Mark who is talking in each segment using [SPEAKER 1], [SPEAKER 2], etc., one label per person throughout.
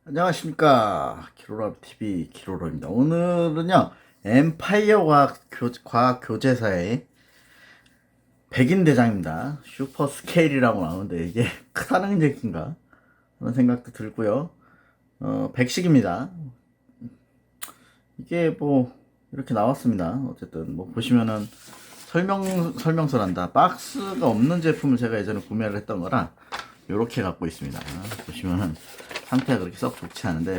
[SPEAKER 1] 안녕하십니까. 키로랍TV 키로로입니다. 오늘은요, 엠파이어 과학 교재사의 백인 대장입니다. 슈퍼 스케일이라고 나오는데 이게 크다는 얘기인가? 그런 생각도 들고요. 백식입니다. 이게 뭐, 이렇게 나왔습니다. 어쨌든, 뭐, 보시면은 설명서란다. 박스가 없는 제품을 제가 예전에 구매를 했던 거라, 요렇게 갖고 있습니다. 보시면은 상태가 그렇게 썩 좋지 않은데,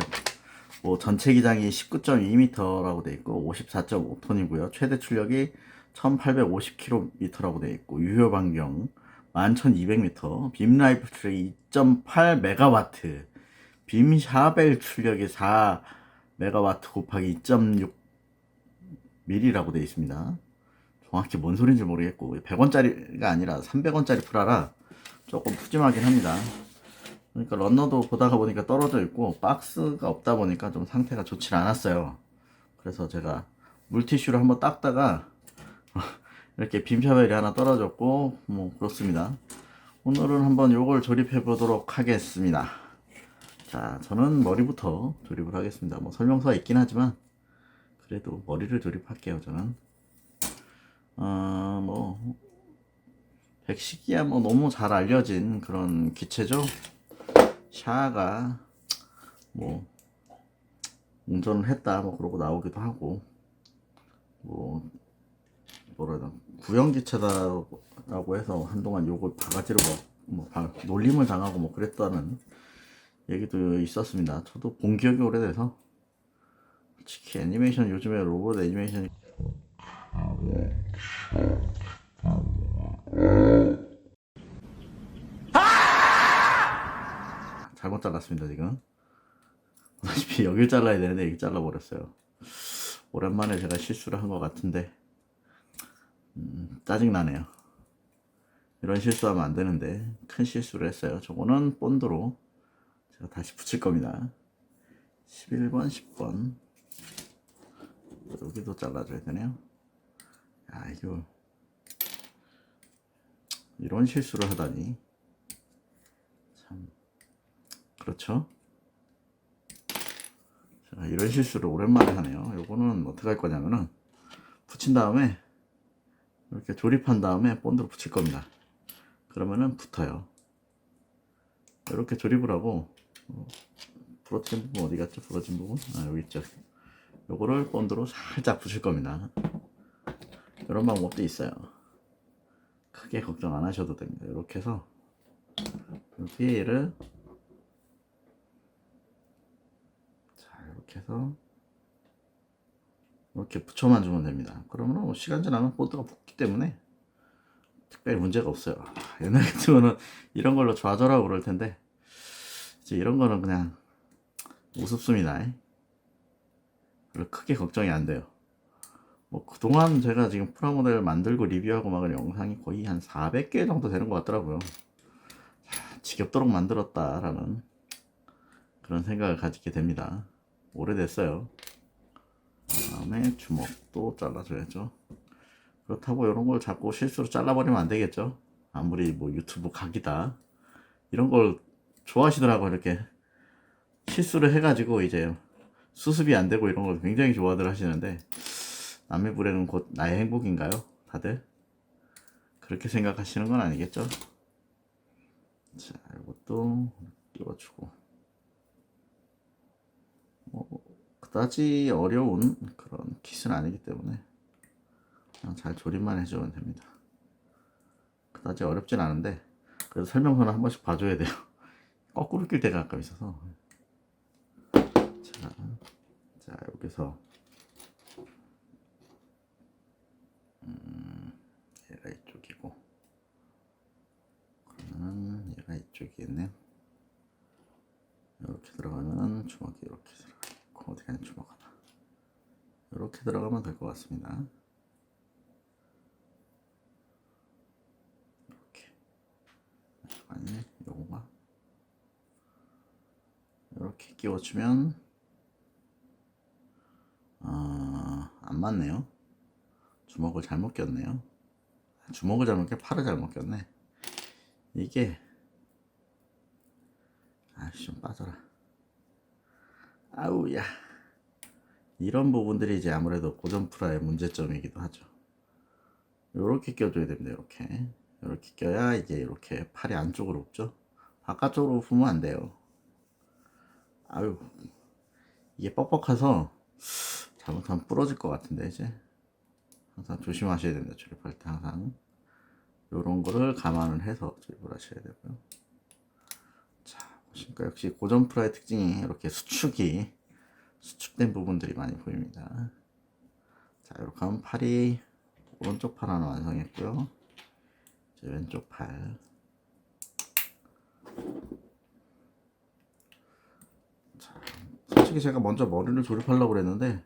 [SPEAKER 1] 뭐 전체 기장이 19.2m라고 돼 있고 54.5톤이고요. 최대 출력이 1850km라고 돼 있고 유효 반경 11,200m, 빔 라이프 출력이 2.8메가와트, 빔 샤벨 출력이 4메가와트 곱하기 2.6 ml라고 돼 있습니다. 정확히 뭔 소리인지 모르겠고 100원짜리가 아니라 300원짜리 프라라 조금 푸짐하긴 합니다. 그러니까 런너도 보다가 보니까 떨어져 있고 박스가 없다 보니까 좀 상태가 좋지 않았어요. 그래서 제가 물티슈를 한번 닦다가 이렇게 빔샤벨이 하나 떨어졌고 뭐 그렇습니다. 오늘은 한번 요걸 조립해 보도록 하겠습니다. 자, 저는 머리부터 조립을 하겠습니다. 뭐 설명서가 있긴 하지만 그래도 머리를 조립할게요. 저는 뭐 백식이야 뭐 너무 잘 알려진 그런 기체죠. 샤가 뭐 운전을 했다 뭐 그러고 나오기도 하고 뭐 뭐라 해야 되나 구형기체다라고 해서 한동안 요걸 바가지로 놀림을 당하고 뭐 그랬다는 얘기도 있었습니다. 저도 본 기억이 오래돼서 특히 애니메이션 요즘에 로봇 애니메이션이 잘못 잘랐습니다 지금. 보다시피 여길 잘라야 되는데 여기 잘라버렸어요. 오랜만에 제가 실수를 한 것 같은데 짜증나네요. 이런 실수하면 안 되는데 큰 실수를 했어요. 저거는 본드로 제가 다시 붙일 겁니다. 11번, 10번 여기도 잘라줘야 되네요. 아 이거 이런 실수를 하다니 참 그렇죠. 자, 이런 실수를 오랜만에 하네요. 요거는 어떻게 할 거냐면은 붙인 다음에 이렇게 조립한 다음에 본드로 붙일 겁니다. 그러면은 붙어요. 이렇게 조립을 하고 부러진 부분 어디 갔죠? 부러진 부분? 아 여기 있죠. 요거를 본드로 살짝 붙일 겁니다. 이런 방법도 있어요. 크게 걱정 안 하셔도 됩니다. 이렇게 해서 여기에 얘를 자 이렇게 해서 이렇게 붙여만 주면 됩니다. 그러면 뭐 시간 지나면 본드가 붙기 때문에 특별히 문제가 없어요. 옛날 같으면은 이런 걸로 좌절하고 그럴 텐데 이제 이런 거는 그냥 우습습니다. 별로 크게 걱정이 안 돼요. 뭐 그동안 제가 지금 프라모델 만들고 리뷰하고 막 영상이 거의 한 400개 정도 되는 것 같더라고요. 지겹도록 만들었다라는 그런 생각을 가지게 됩니다. 오래됐어요. 다음에 주먹도 잘라줘야죠. 그렇다고 이런 걸 자꾸 실수로 잘라버리면 안 되겠죠. 아무리 뭐 유튜브 각이다 이런 걸 좋아하시더라고. 이렇게 실수를 해가지고 이제 수습이 안 되고 이런 걸 굉장히 좋아들 하시는데 남의 불행은 곧 나의 행복인가요? 다들 그렇게 생각하시는 건 아니겠죠? 자, 이것도 끼워주고 그다지 어려운 그런 킷은 아니기 때문에 그냥 잘 조립만 해주면 됩니다. 그다지 어렵진 않은데 그래도 설명서는 한 번씩 봐줘야 돼요. 거꾸로 낄 때가 가끔 있어서. 자 여기서 얘가 이쪽이고 그러면 얘가 이쪽이겠네요. 이렇게 들어가면 주먹이 이렇게 들어가고 어디 가냐 주먹 하나 이렇게 들어가면 될 것 같습니다. 이렇게 아니 요거가 이렇게 끼워주면 안 맞네요. 주먹을 잘못 꼈네요. 주먹을 잘못 껴 팔을 잘못 꼈네. 이게 아씨 좀 빠져라. 아우야. 이런 부분들이 이제 아무래도 고전 프라의 문제점이기도 하죠. 요렇게 껴줘야 됩니다. 이렇게 껴야 이제 이렇게 팔이 안쪽으로 굽죠. 바깥쪽으로 부으면 안 돼요. 아유, 이게 뻑뻑해서 잘못하면 부러질 것 같은데 이제 항상 조심하셔야 됩니다. 조립할 때 항상 요런 거를 감안을 해서 조립을 하셔야 되고요. 자, 보시니까 역시 고전 프라의 특징이 이렇게 수축된 부분들이 많이 보입니다. 자, 이렇게 하면 팔이 오른쪽 팔 하나 완성했고요. 이제 왼쪽 팔. 자, 솔직히 제가 먼저 머리를 조립하려고 그랬는데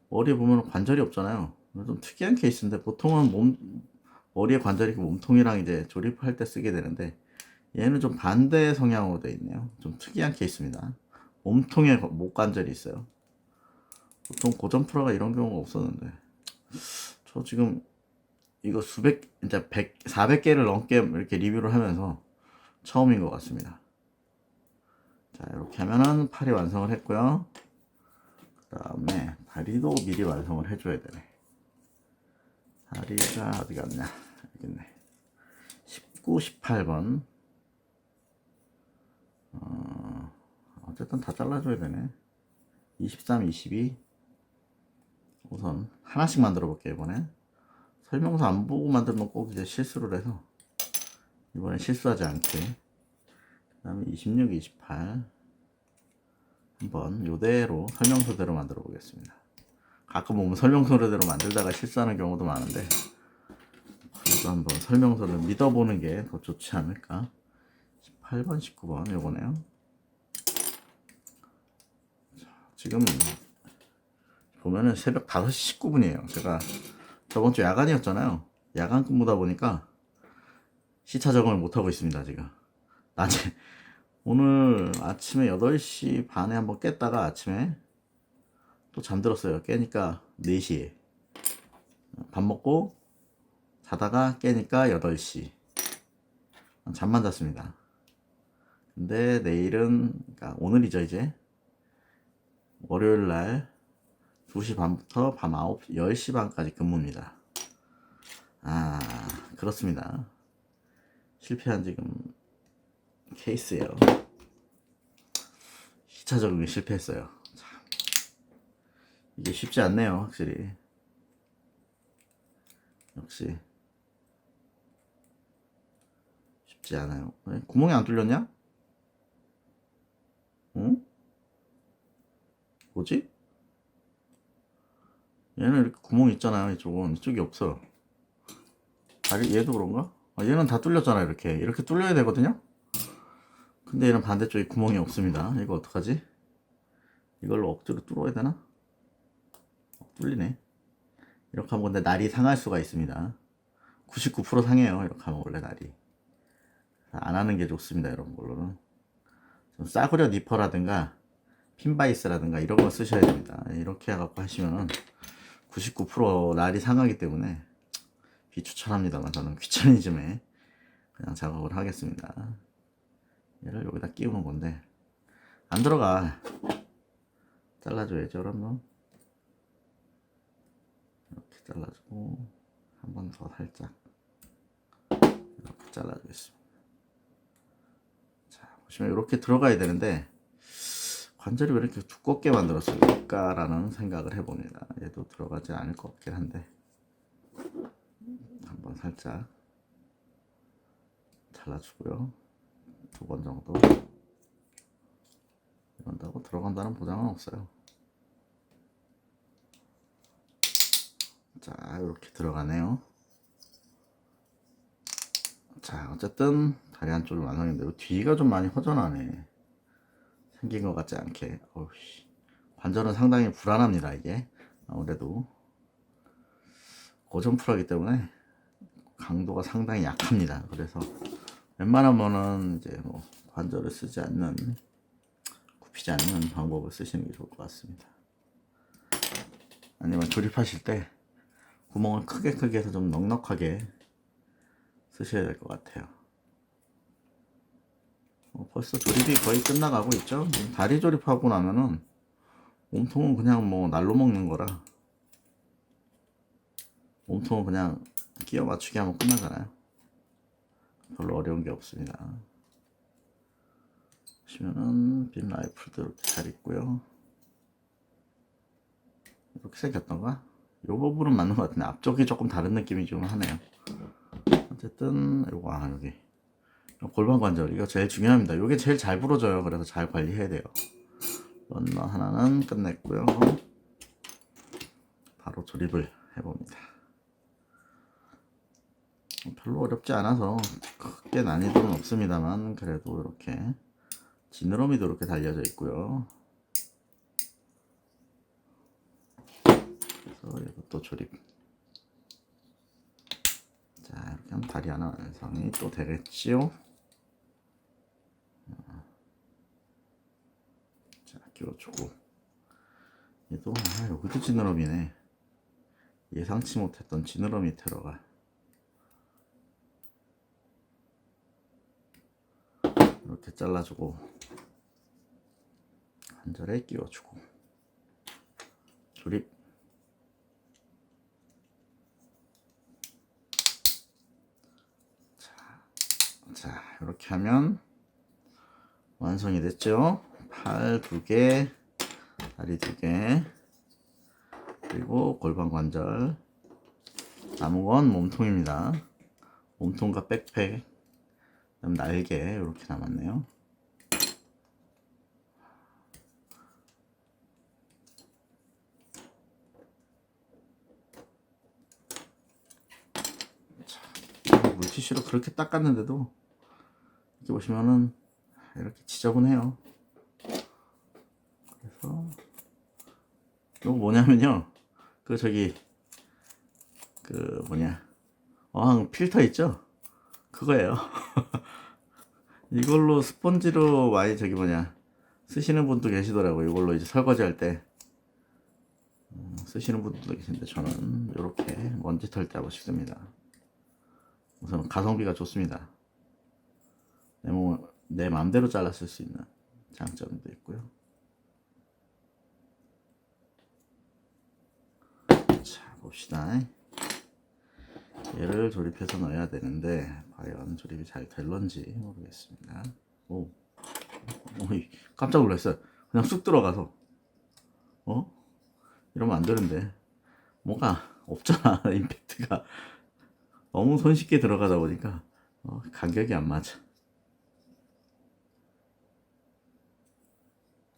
[SPEAKER 1] 머리에 보면 관절이 없잖아요. 좀 특이한 케이스인데 보통은 머리에 관절이 있고 몸통이랑 이제 조립할 때 쓰게 되는데 얘는 좀 반대 성향으로 되어 있네요. 좀 특이한 케이스입니다. 몸통에 목 관절이 있어요. 보통 고전 프라가 이런 경우가 없었는데 저 지금 이거 이제 400개를 넘게 이렇게 리뷰를 하면서 처음인 것 같습니다. 자, 이렇게 하면은 팔이 완성을 했고요. 그 다음에 다리도 미리 완성을 해줘야 되네. 다리가 어디 갔냐? 여기 있네. 19, 18번. 어쨌든 다 잘라줘야 되네. 23, 22. 우선 하나씩 만들어 볼게요, 이번에. 설명서 안 보고 만들면 꼭 이제 실수를 해서 이번엔 실수하지 않게. 그 다음에 26, 28 한번 요대로 설명서대로 만들어 보겠습니다. 가끔 보면 설명서대로 만들다가 실수하는 경우도 많은데 그래도 한번 설명서를 믿어보는 게 더 좋지 않을까. 18번, 19번 요거네요. 자, 지금 보면은 새벽 5시 19분이에요. 제가 저번 주 야간이었잖아요. 야간 근무다 보니까 시차 적응을 못하고 있습니다, 지금. 낮에, 오늘 아침에 8시 반에 한번 깼다가 아침에 또 잠들었어요. 깨니까 4시에. 밥 먹고 자다가 깨니까 8시. 잠만 잤습니다. 근데 내일은, 그러니까 오늘이죠, 이제. 월요일 날 2시 반부터 밤 10시 반까지 근무입니다. 그렇습니다. 실패한 지금 케이스예요. 시차 적응에 실패했어요. 참, 이게 쉽지 않네요, 확실히. 역시 쉽지 않아요. 왜? 구멍이 안 뚫렸냐? 응? 뭐지? 얘는 이렇게 구멍이 있잖아요. 이쪽은 이쪽이 없어. 얘도 그런가? 얘는 다 뚫렸잖아. 이렇게 뚫려야 되거든요. 근데 얘는 반대쪽에 구멍이 없습니다. 이거 어떡하지? 이걸로 억지로 뚫어야 되나? 뚫리네. 이렇게 하면 근데 날이 상할 수가 있습니다. 99% 상해요. 이렇게 하면 원래 날이. 안 하는 게 좋습니다. 이런 걸로는. 좀 싸구려 니퍼라든가 핀바이스라든가 이런 거 쓰셔야 됩니다. 이렇게 해갖고 하시면은 99% 날이 상하기 때문에 비추천합니다만 저는 귀차니즘에 그냥 작업을 하겠습니다. 얘를 여기다 끼우는 건데 안 들어가. 잘라줘야죠. 그러면 이렇게 잘라주고 한 번 더 살짝 이렇게 잘라주겠습니다. 자, 보시면 이렇게 들어가야 되는데 관절이 왜 이렇게 두껍게 만들었을까라는 생각을 해봅니다. 얘도 들어가지 않을 것 같긴 한데 한번 살짝 잘라주고요. 2번 정도. 이런다고 들어간다는 보장은 없어요. 자, 이렇게 들어가네요. 자, 어쨌든 다리 한쪽을 완성했는데 뒤가 좀 많이 허전하네. 생긴 것 같지 않게. 어우씨. 관절은 상당히 불안합니다, 이게. 아무래도 고전 프로이기 때문에 강도가 상당히 약합니다. 그래서 웬만하면은 이제 뭐 관절을 쓰지 않는, 굽히지 않는 방법을 쓰시는 게 좋을 것 같습니다. 아니면 조립하실 때 구멍을 크게 해서 좀 넉넉하게 쓰셔야 될 것 같아요. 벌써 조립이 거의 끝나가고 있죠. 다리 조립하고 나면은 몸통은 그냥 뭐 날로 먹는 거라 몸통은 그냥 끼워 맞추기 하면 끝나잖아요. 별로 어려운 게 없습니다. 보시면은 빔 라이플도 이렇게 잘 있고요. 이렇게 생겼던가? 이 부분은 맞는 것 같은데 앞쪽이 조금 다른 느낌이 좀 하네요. 어쨌든 요거 여기 골반 관절 이거 제일 중요합니다. 이게 제일 잘 부러져요. 그래서 잘 관리해야 돼요. 런너 하나는 끝냈고요. 바로 조립을 해봅니다. 별로 어렵지 않아서 크게 난이도는 없습니다만 그래도 이렇게 지느러미도 이렇게 달려져 있고요. 그래서 이것도 조립. 자, 이렇게 하면 다리 하나 완성이 또 되겠지요. 자, 끼워주고. 얘도 여기도 지느러미네. 예상치 못했던 지느러미 테러가. 이렇게 잘라주고 관절에 끼워주고 조립. 자, 이렇게 하면 완성이 됐죠. 팔 2개, 다리 2개, 그리고 골반 관절. 남은 건 몸통입니다. 몸통과 백팩, 그다음 날개 이렇게 남았네요. 자, 물티슈로 그렇게 닦았는데도 이렇게 보시면은 이렇게 지저분해요. 그래서 이거 뭐냐면요, 그 저기 그 뭐냐 어항 필터 있죠? 그거예요. 이걸로 스펀지로 많이 저기 뭐냐 쓰시는 분도 계시더라고요. 이걸로 이제 설거지 할 때 쓰시는 분들도 계신데 저는 이렇게 먼지 털 때 하고 싶습니다. 우선 가성비가 좋습니다. 내 마음대로 잘라 쓸 수 있는 장점도 있고요. 자, 봅시다. 얘를 조립해서 넣어야 되는데 과연 조립이 잘 될런지 모르겠습니다. 오, 깜짝 놀랐어요. 그냥 쑥 들어가서 이러면 안 되는데 뭐가 없잖아. 임팩트가 너무 손쉽게 들어가다 보니까 간격이 안 맞아.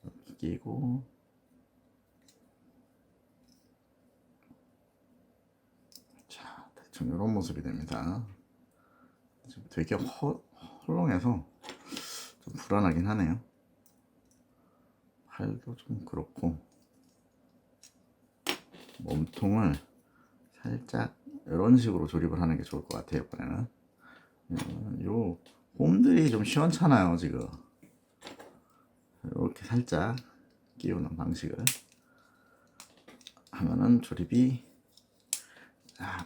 [SPEAKER 1] 이렇게 끼고 자, 대충 이런 모습이 됩니다. 지금 되게 헐렁해서 좀 불안하긴 하네요. 팔도 좀 그렇고 몸통을 살짝 이런 식으로 조립을 하는 게 좋을 것 같아요. 이번에는 요 홈들이 좀 시원찮아요. 지금 이렇게 살짝 끼우는 방식을 하면은 조립이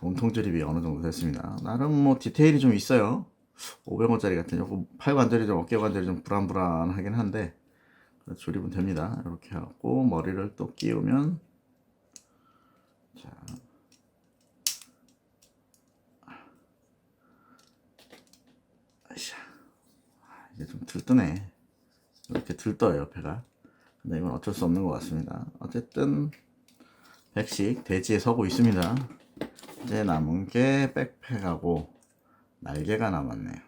[SPEAKER 1] 몸통 조립이 어느 정도 됐습니다. 나름 뭐 디테일이 좀 있어요. 500원짜리 같은 요거 팔 관절이 좀 어깨 관절이 좀 불안불안하긴 한데 조립은 됩니다. 이렇게 하고 머리를 또 끼우면 자, 이게 좀 들뜨네. 이렇게 들떠요 옆에가. 근데 이건 어쩔 수 없는 것 같습니다. 어쨌든 백식 대지에 서고 있습니다. 이제 남은 게 백팩하고 날개가 남았네요.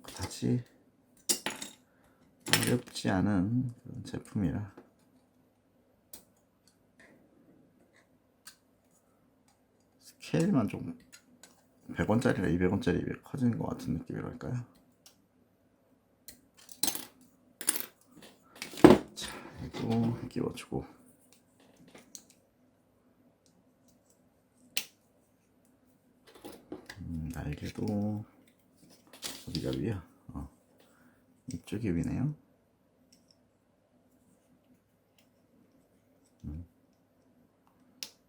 [SPEAKER 1] 그다지 어렵지 않은 그런 제품이라 스케일만 좀 100원짜리가 200원짜리 커지는 것 같은 느낌이랄까요. 자, 이거 끼워주고 날개도 어디가 위야? 이쪽이 위네요.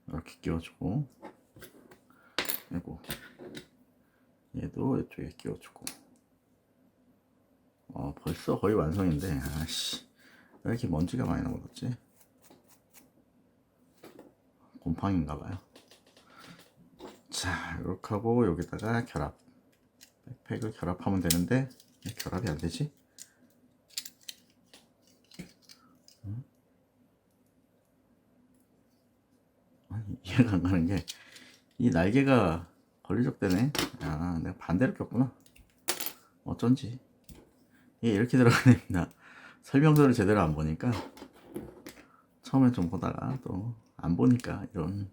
[SPEAKER 1] 이렇게 끼워주고, 그리고 얘도 이쪽에 끼워주고. 벌써 거의 완성인데, 아씨, 왜 이렇게 먼지가 많이 남았지? 곰팡인가봐요. 자, 이렇게 하고 여기다가 결합, 백팩을 결합하면 되는데 왜 결합이 안 되지? 아니, 이해가 안 가는 게 이 날개가 걸리적대네. 아, 내가 반대로 꼈구나. 어쩐지 이게 이렇게 들어가냅니다. 설명서를 제대로 안 보니까, 처음에 좀 보다가 또 안 보니까 이런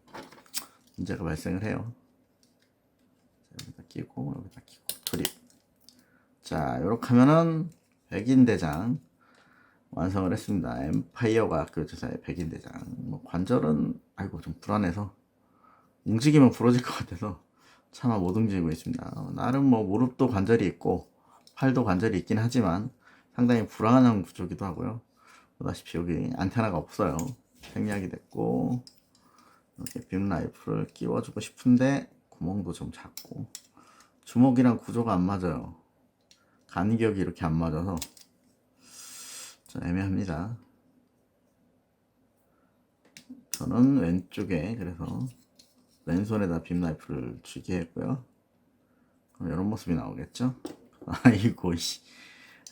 [SPEAKER 1] 문제가 발생을 해요. 여기다 끼고 여기다 끼고 조립. 자, 요렇게 하면은 백인대장 완성을 했습니다. 엠파이어가 학교조사의 백인대장. 뭐 관절은 아이고 좀 불안해서, 움직이면 부러질 것 같아서 차마 못 움직이고 있습니다. 나름 뭐 무릎도 관절이 있고 팔도 관절이 있긴 하지만 상당히 불안한 구조기도 하고요. 보다시피 여기 안테나가 없어요. 생략이 됐고, 이렇게 빔 라이프를 끼워주고 싶은데 구멍도 좀 작고 주먹이랑 구조가 안 맞아요. 간격이 이렇게 안 맞아서 좀 애매합니다. 저는 왼쪽에 그래서 왼손에다 빔 라이프를 쥐게 했고요. 그럼 이런 모습이 나오겠죠? 아이고 씨.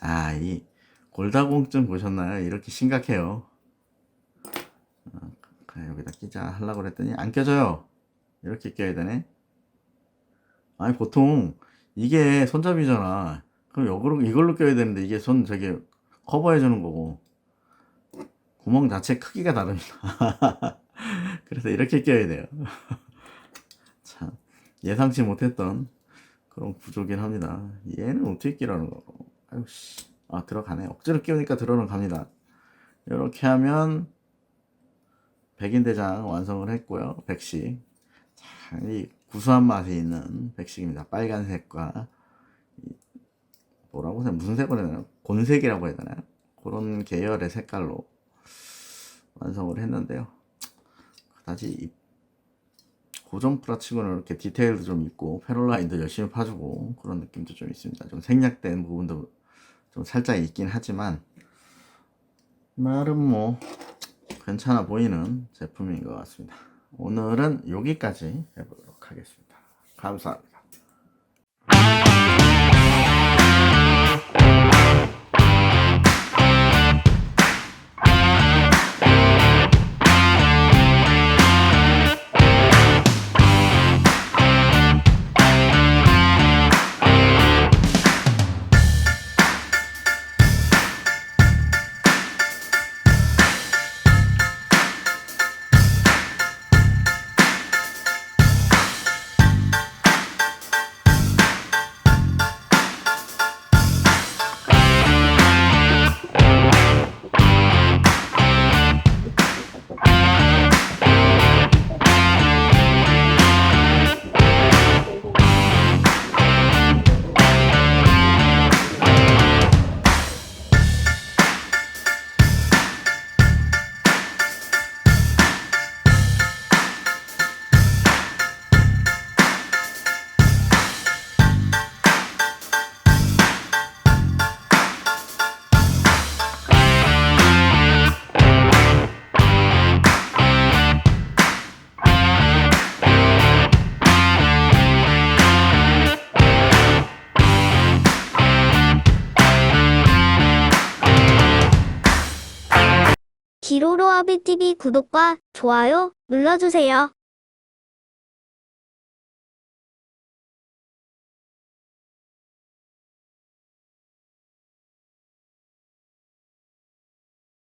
[SPEAKER 1] 아, 이 골다공증 보셨나요? 이렇게 심각해요. 그래, 여기다 끼자 하려고 그랬더니 안 껴져요. 이렇게 껴야 되네. 아니 보통 이게 손잡이잖아. 그럼 이걸로 껴야 되는데 이게 저게 커버해 주는 거고, 구멍 자체 크기가 다릅니다. 그래서 이렇게 껴야 돼요. 참 예상치 못했던 그런 구조긴 합니다. 얘는 어떻게 끼라는 거고. 아유 씨. 아, 들어가네. 억지로 끼우니까 들어는 갑니다. 이렇게 하면 백인대장 완성을 했고요. 백식. 자, 이 구수한 맛이 있는 백식입니다. 빨간색과 뭐라고 해야, 무슨 색으로 해야 되나요? 곤색이라고 해야 되나요? 그런 계열의 색깔로 완성을 했는데요. 그다지 고전 프라치고는 이렇게 디테일도 좀 있고 페롤라인도 열심히 파주고 그런 느낌도 좀 있습니다. 좀 생략된 부분도 좀 살짝 있긴 하지만 나름 뭐 괜찮아 보이는 제품인 것 같습니다. 오늘은 여기까지 해보도록 하겠습니다. 감사합니다.
[SPEAKER 2] 기로로아비TV 구독과 좋아요 눌러주세요.